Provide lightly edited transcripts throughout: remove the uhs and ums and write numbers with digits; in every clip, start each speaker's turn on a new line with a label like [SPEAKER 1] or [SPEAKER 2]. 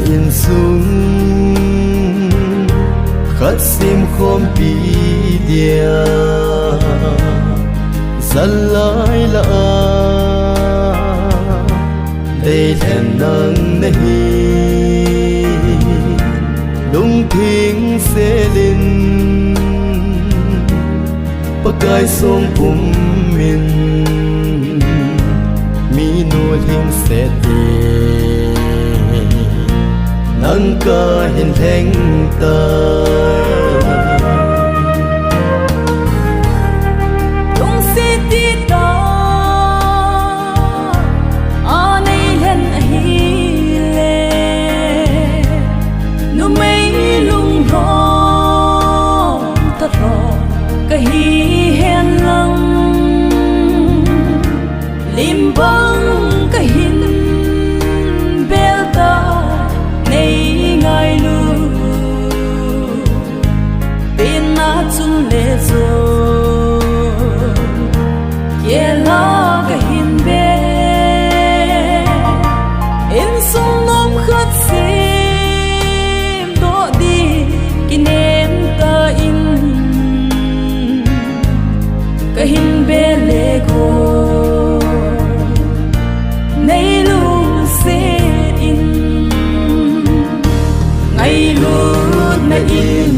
[SPEAKER 1] in sung khát sim khom pi dia dân lại là đây thèn nắng nahi lung thing se linh pakai song min mi nu thing se ti nang ca hin theng ta
[SPEAKER 2] lim bang ka hin belta nei ngai lu bin na chun le zo ye la ka hin be in sung nom khat sim do di kinem ta in ka hin be le go nay luôn sẽ in ngày luôn na in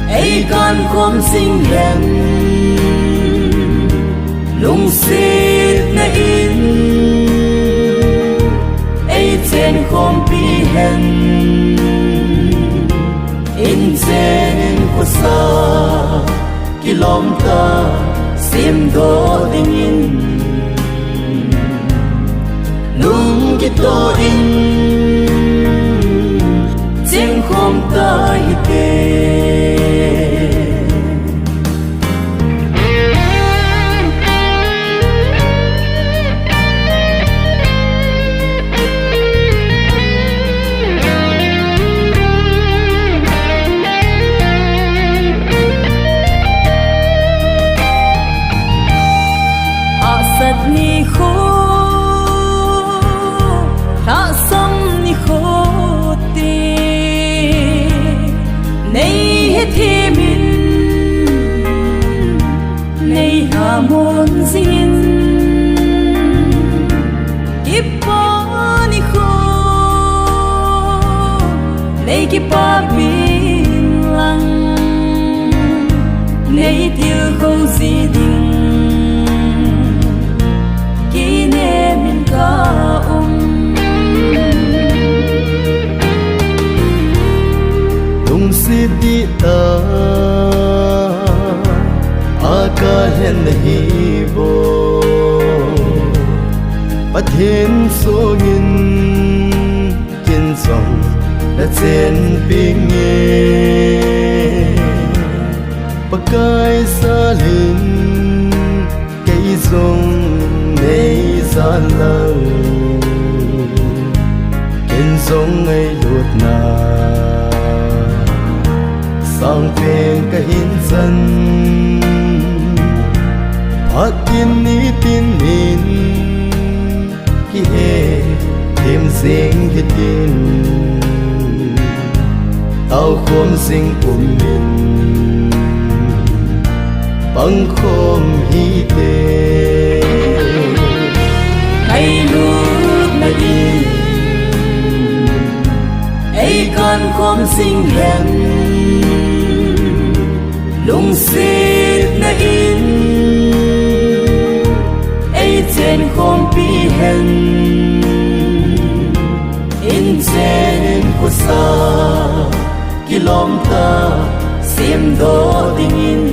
[SPEAKER 2] ấy con không sinh hẹn lung sẽ na in ấy trên không bị hẹn in trên có xa kilomita sim do ding in nung kito in chim khom ta hi te asat ni kho ta sam ni kho te nei he the min nei ha mon zin kipa ni kho nei kipa bin lang nei tiêu kho zi ding
[SPEAKER 1] Siti ta aka hen hi bo pathin songin kin song da chen ping e pakai salin kai song nei san lang kin song ai lut na sang pen ka hin san patin ni tin in ki he thêm sing hi tin tao khom sing kum min bang khom hi te
[SPEAKER 2] ai lut na in ai con khom sing hẹn lung xít na in ấy trên không bị hẹn in trên của xa kilomita sim do ding in